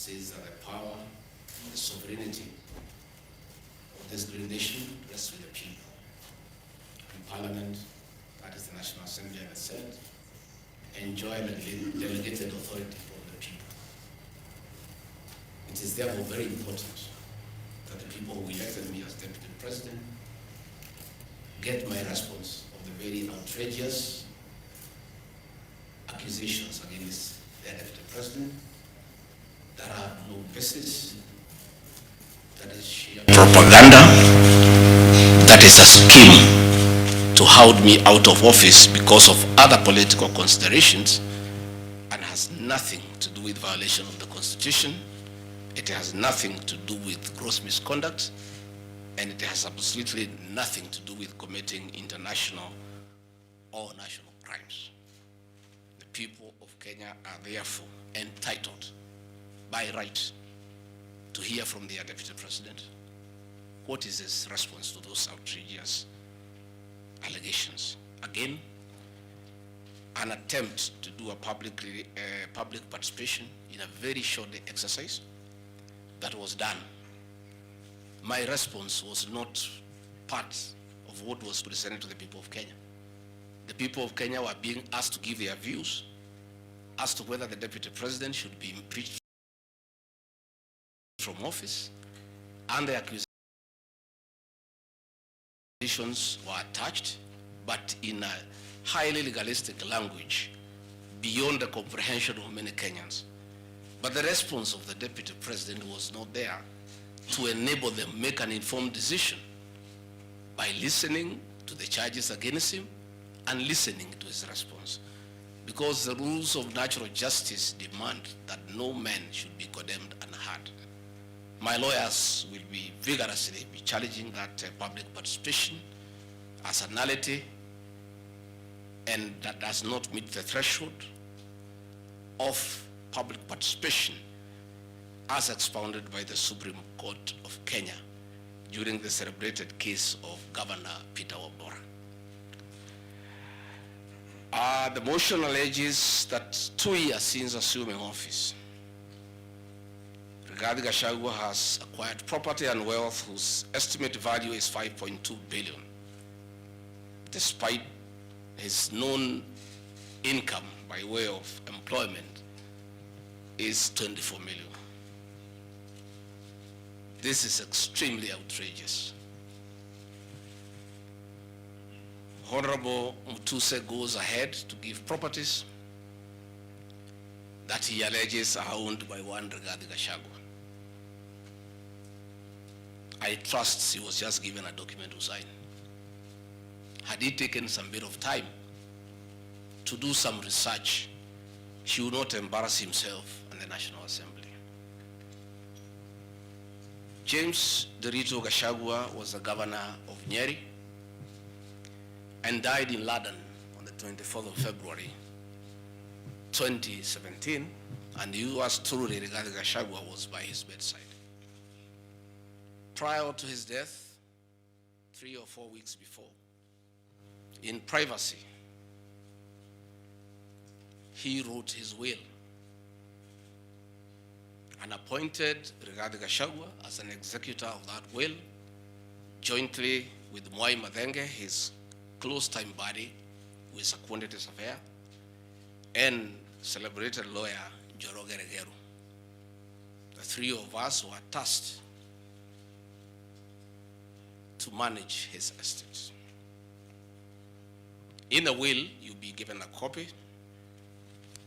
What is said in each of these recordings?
says that the power, the sovereignty of this great nation rests with the people. In Parliament, that is the National Assembly, and the Senate, enjoy the delegated authority from the people. It is therefore very important that the people who elected me as Deputy President get my response of the very outrageous accusations against the Deputy President that have no basis, that is sheer propaganda, that is a scheme to hold me out of office because of other political considerations, and has nothing to do with violation of the Constitution. It has nothing to do with gross misconduct, and it has absolutely nothing to do with committing international or national crimes. The people of Kenya are therefore entitled by right to hear from their Deputy President what is his response to those outrageous allegations. Again, an attempt to do a public participation in a very short exercise that was done. My response was not part of what was presented to the people of Kenya. The people of Kenya were being asked to give their views as to whether the Deputy President should be impeached from office, and the accusations were attached, but in a highly legalistic language beyond the comprehension of many Kenyans. But the response of the Deputy President was not there to enable them make an informed decision by listening to the charges against him and listening to his response. Because the rules of natural justice demand that no man should be condemned unheard. My lawyers will be vigorously challenging that public participation as a nullity, and that does not meet the threshold of public participation as expounded by the Supreme Court of Kenya during the celebrated case of Governor Peter Wabora. The motion alleges that 2 years since assuming office, Rigathi Gachagua has acquired property and wealth whose estimated value is 5.2 billion, despite his known income by way of employment is 24 million. This is extremely outrageous. Honorable Mutuse goes ahead to give properties that he alleges are owned by one Rigathi Gachagua. I trust he was just given a document to sign. Had he taken some bit of time to do some research, he would not embarrass himself and the National Assembly. James Derito Gachagua was the governor of Nyeri and died in London on the 24th of February 2017, and yours truly, Rigathi Gachagua, was by his bedside. Prior to his death, 3 or 4 weeks before, in privacy, he wrote his will and appointed Rigathi Gachagua as an executor of that will, jointly with Mwai Mathenge, his close time buddy, who is a quantities affair, and celebrated lawyer Njoroge Regeru. The three of us were tasked to manage his estate. In the will, you'll be given a copy.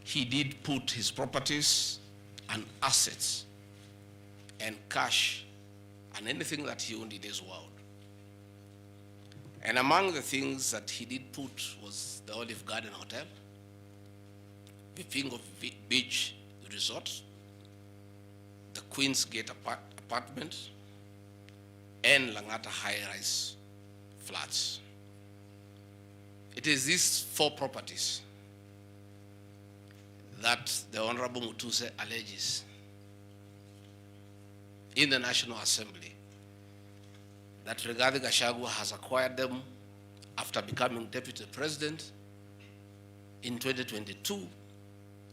He did put his properties and assets and cash and anything that he owned in this world. And among the things that he did put was the Olive Garden Hotel, the Vipingo Beach Resort, the Queen's Gate apartment, and Langata high-rise flats. It is these 4 properties that the Honorable Mutuse alleges in the National Assembly that Rigathi Gachagua has acquired them after becoming Deputy President in 2022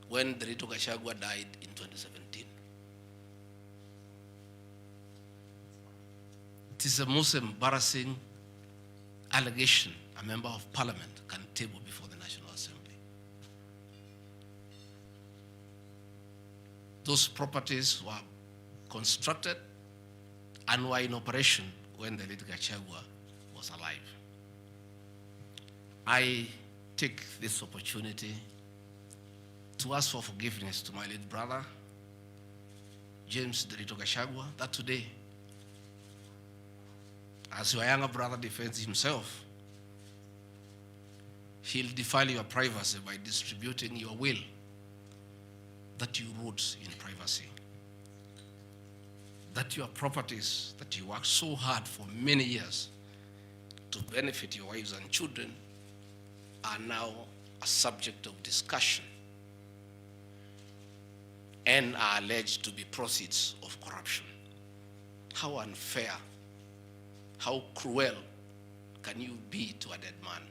when Derito Gachagua died in 2017. It is the most embarrassing allegation a member of parliament can table before the National Assembly. Those properties were constructed and were in operation when the late Gachagua was alive. I take this opportunity to ask for forgiveness to my late brother, James Derito Gachagua, that today, as your younger brother defends himself, he'll defile your privacy by distributing your will that you wrote in privacy. That your properties that you worked so hard for many years to benefit your wives and children are now a subject of discussion and are alleged to be proceeds of corruption. How unfair, how cruel can you be to a dead man?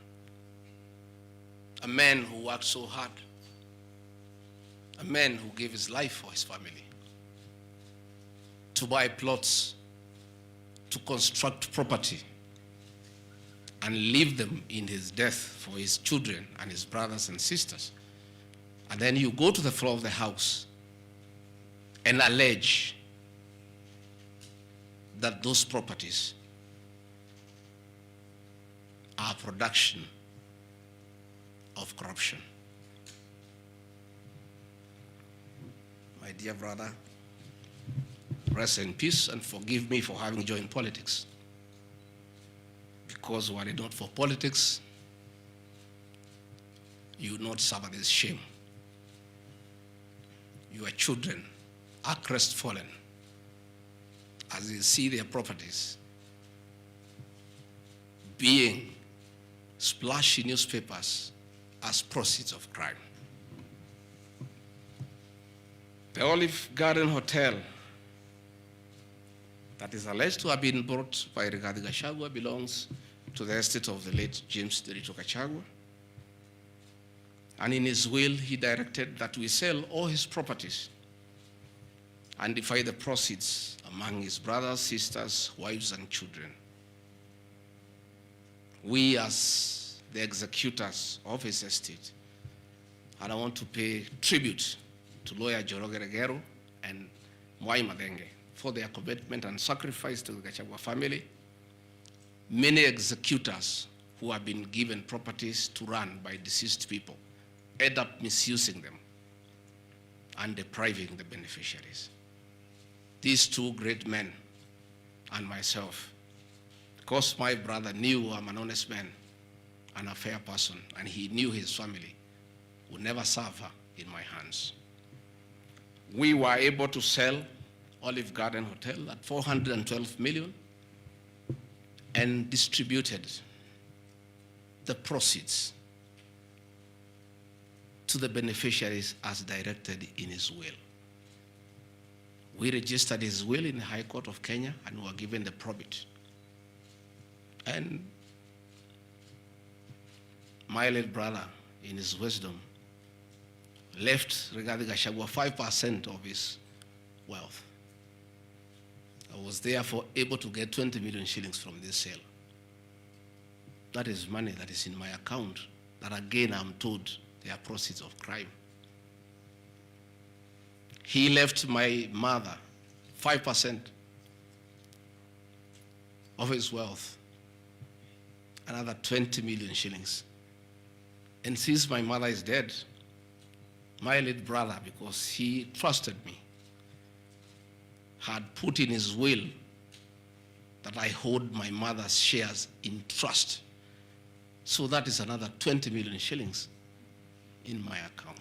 A man who worked so hard, a man who gave his life for his family, to buy plots, to construct property, and leave them in his death for his children and his brothers and sisters. And then you go to the floor of the House and allege that those properties are production of corruption. My dear brother, rest in peace and forgive me for having joined politics. Because were it not for politics, you would not suffer this shame. Your children are crestfallen as they see their properties being splashed in newspapers as proceeds of crime. The Olive Garden Hotel that is alleged to have been bought by Rigathi Gachagua belongs to the estate of the late James Derito Gachagua. And in his will, he directed that we sell all his properties and divide the proceeds among his brothers, sisters, wives, and children. We, as the executors of his estate, and I want to pay tribute to lawyer Joroge Regero and Mwai Madenge for their commitment and sacrifice to the Gachagua family. Many executors who have been given properties to run by deceased people end up misusing them and depriving the beneficiaries. These two great men and myself, because my brother knew I'm an honest man and a fair person, and he knew his family would never suffer in my hands. We were able to sell Olive Garden Hotel at 412 million and distributed the proceeds to the beneficiaries as directed in his will. We registered his will in the High Court of Kenya and were given the probate. And my late brother, in his wisdom, left Rigathi Gachagua 5% of his wealth. I was therefore able to get 20 million shillings from this sale. That is money that is in my account, that again I'm told they are proceeds of crime. He left my mother 5% of his wealth, another 20 million shillings. And since my mother is dead, my late brother, because he trusted me, had put in his will that I hold my mother's shares in trust. So that is another 20 million shillings in my account.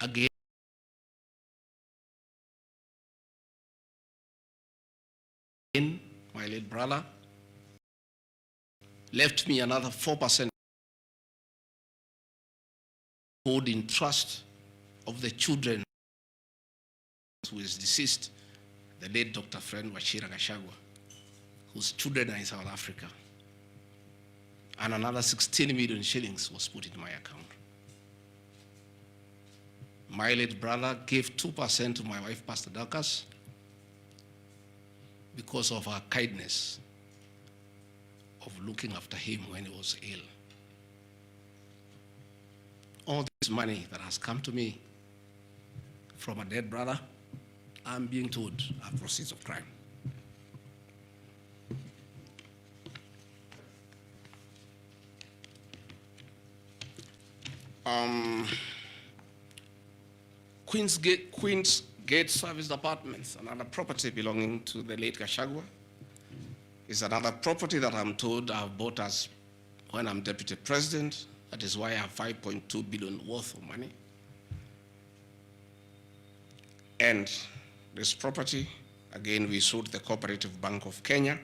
Again, my late brother left me another 4% hold in trust of the children who is deceased, the late Dr. Friend Wachira Gachagua, whose children are in South Africa. And another 16 million shillings was put in my account. My late brother gave 2% to my wife, Pastor Dorcas, because of our kindness of looking after him when he was ill. All this money that has come to me from a dead brother, I'm being told are proceeds of crime. Queen's Gate Service Apartments, another property belonging to the late Gachagua, is another property that I'm told I've bought as when I'm deputy president. That is why I have 5.2 billion worth of money. And this property, again, we sold the Cooperative Bank of Kenya